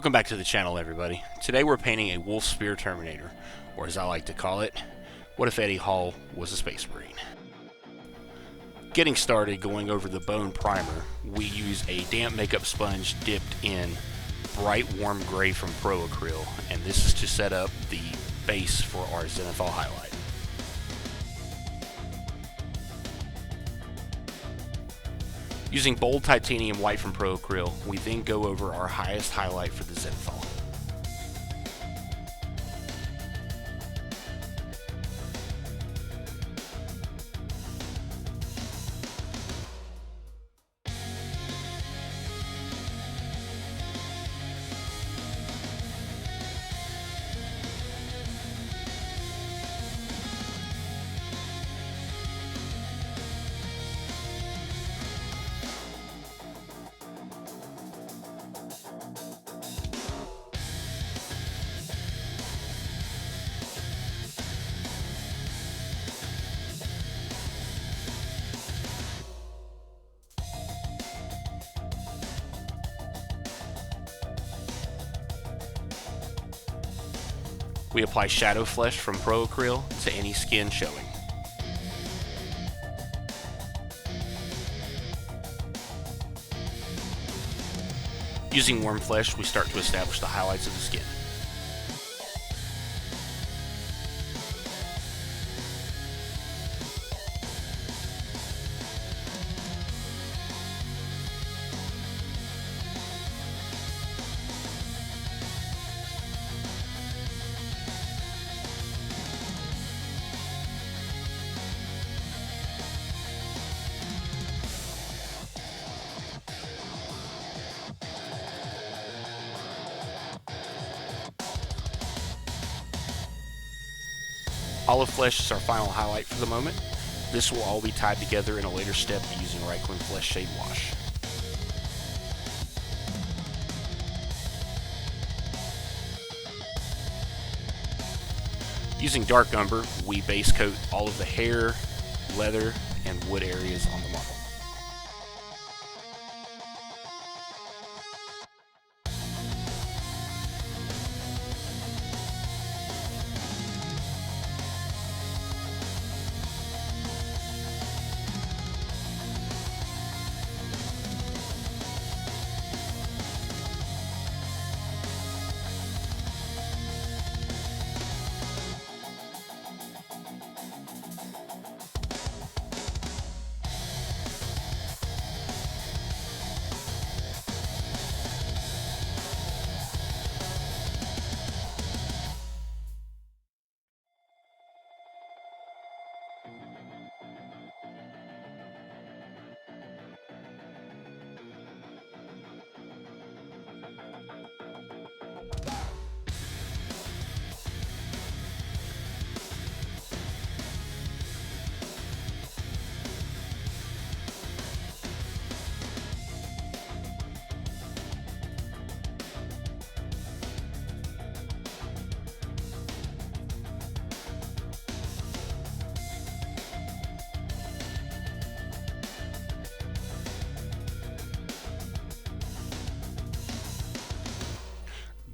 Welcome back to the channel, everybody. Today we're painting a Wolfspear Terminator, or as I like to call it, what if Eddie Hall was a Space Marine? Getting started, going over the bone primer, we use a damp makeup sponge dipped in bright warm gray from Pro Acryl, and this is to set up the base for our Zenithal highlight. Using bold titanium white from Pro Acryl, we then go over our highest highlight for the Zenithal. We apply shadow flesh from Pro Acryl to any skin showing. Using warm flesh, we start to establish the highlights of the skin. Olive flesh is our final highlight for the moment. This will all be tied together in a later step using Reichling Flesh Shade Wash. Using dark umber, we base coat all of the hair, leather, and wood areas on the model.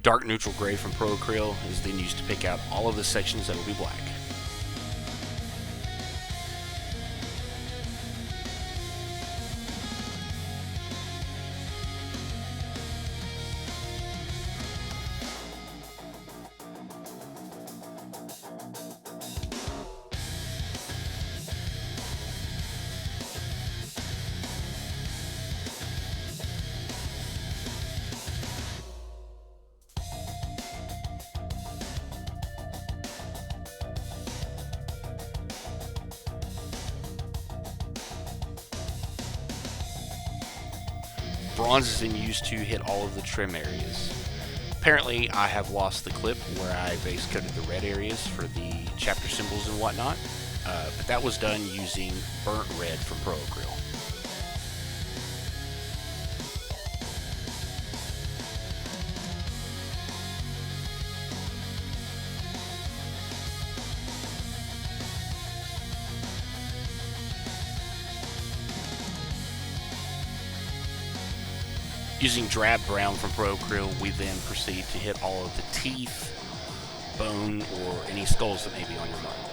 Dark neutral gray from Pro Acryl is then used to pick out all of the sections that will be black. Bronze is then used to hit all of the trim areas. Apparently, I have lost the clip where I base coated the red areas for the chapter symbols and whatnot, but that was done using burnt red from Pro Acryl. Using drab brown from Pro Acryl, we then proceed to hit all of the teeth, bone, or any skulls that may be on your model.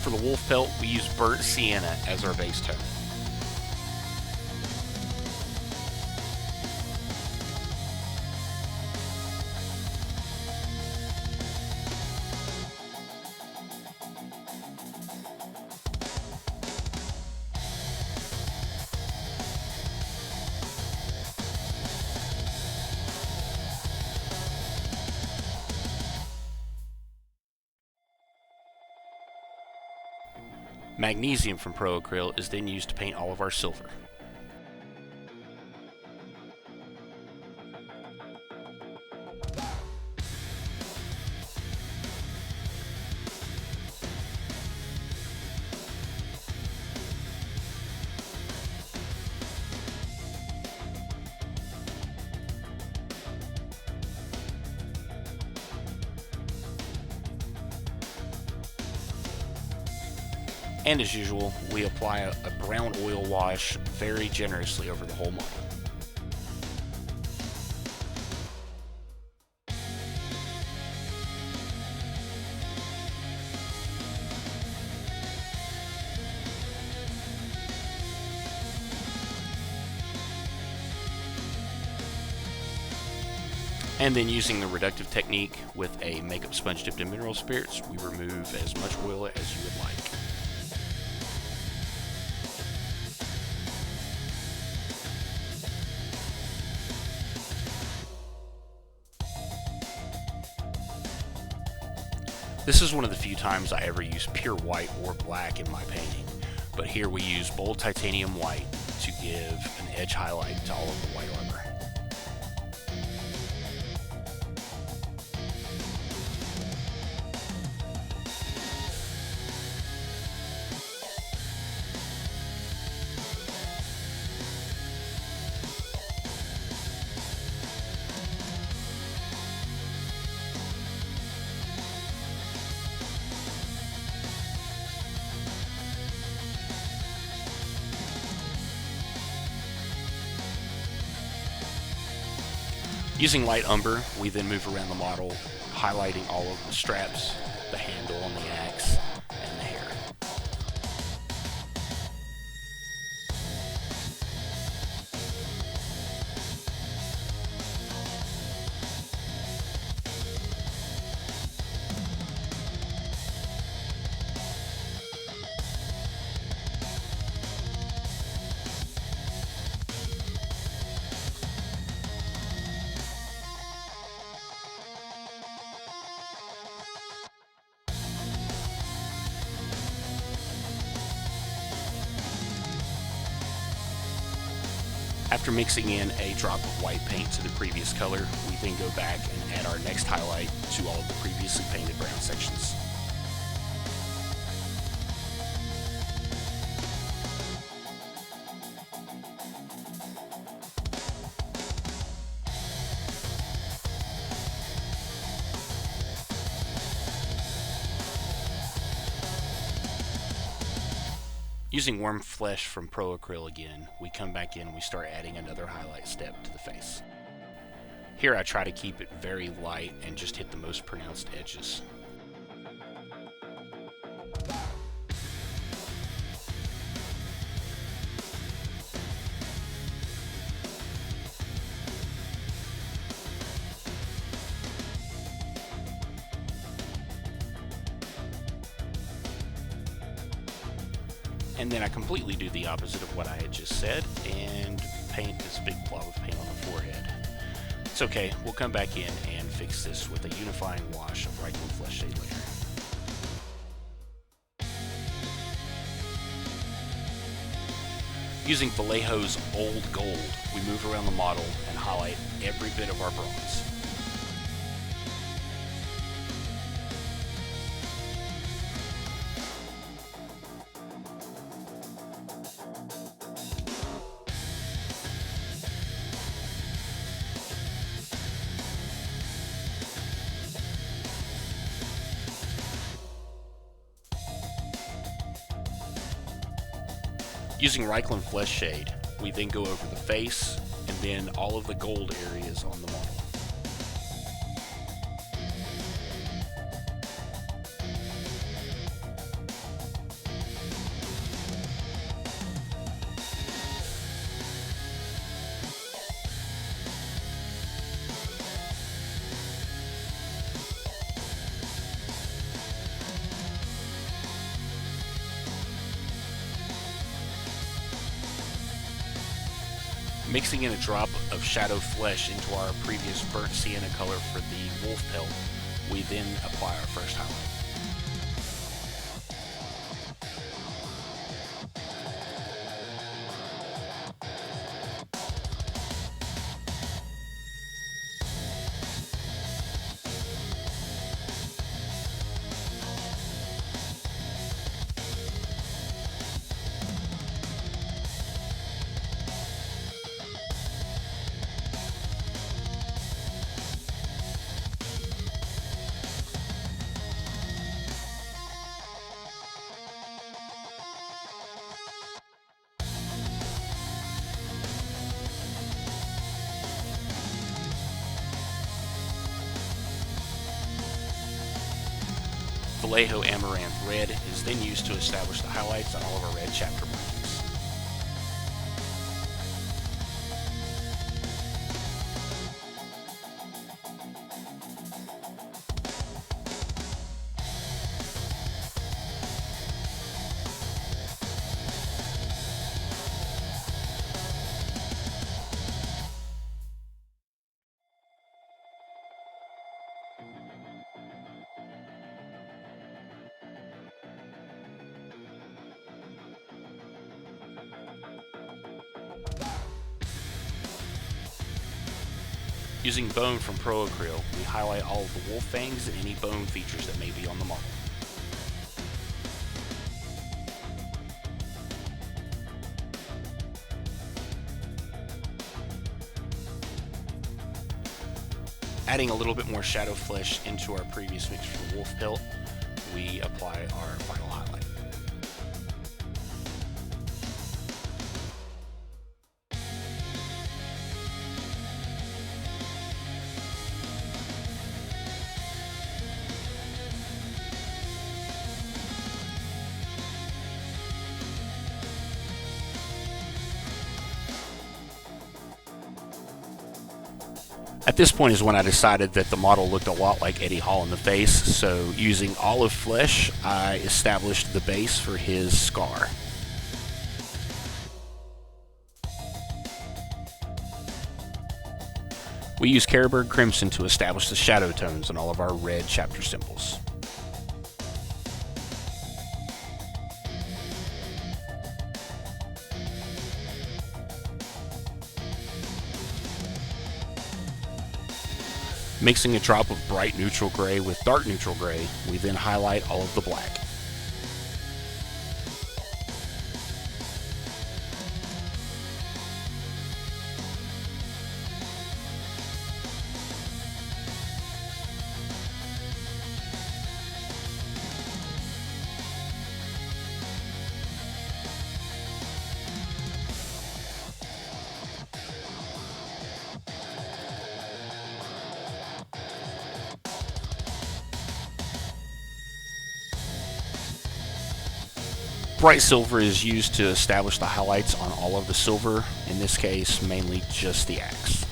For the wolf pelt, we use burnt sienna as our base tone. Magnesium from Pro Acryl is then used to paint all of our silver. And as usual, we apply a brown oil wash very generously over the whole model. And then using the reductive technique with a makeup sponge dipped in mineral spirits, we remove as much oil as you would like. This is one of the few times I ever use pure white or black in my painting, but here we use bold titanium white to give an edge highlight to all of the white armor. Using light umber, we then move around the model, highlighting all of the straps, the handle on the axe, and the hair. After mixing in a drop of white paint to the previous color, we then go back and add our next highlight to all of the previously painted brown sections. Using warm flesh from Pro Acryl again, we come back in and we start adding another highlight step to the face. Here I try to keep it very light and just hit the most pronounced edges. And then I completely do the opposite of what I had just said and paint this big blob of paint on the forehead. It's okay, we'll come back in and fix this with a unifying wash of Reichland Flesh Shade layer. Using Vallejo's Old Gold, we move around the model and highlight every bit of our bronze. Using Reikland Flesh Shade, we then go over the face and then all of the gold areas on the model. Mixing in a drop of shadow flesh into our previous burnt sienna color for the wolf pelt, we then apply our first highlight. Vallejo Amaranth Red is then used to establish the highlights on all of our red chapter markings. Using bone from Pro Acryl, we highlight all of the wolf fangs and any bone features that may be on the model. Adding a little bit more shadow flesh into our previous mix for the wolf pelt, we apply our final highlight. At this point is when I decided that the model looked a lot like Eddie Hall in the face, so using olive flesh, I established the base for his scar. We use Carroburg Crimson to establish the shadow tones on all of our red chapter symbols. Mixing a drop of bright neutral gray with dark neutral gray, we then highlight all of the black. Bright silver is used to establish the highlights on all of the silver, in this case mainly just the axe.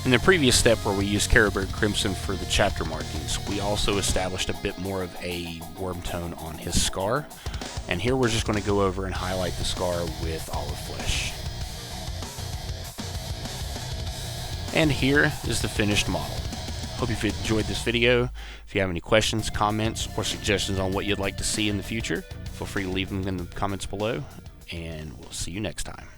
In the previous step where we used Caribou Crimson for the chapter markings, we also established a bit more of a worm tone on his scar. And here we're just going to go over and highlight the scar with olive flesh. And here is the finished model. Hope you've enjoyed this video. If you have any questions, comments, or suggestions on what you'd like to see in the future, feel free to leave them in the comments below, and we'll see you next time.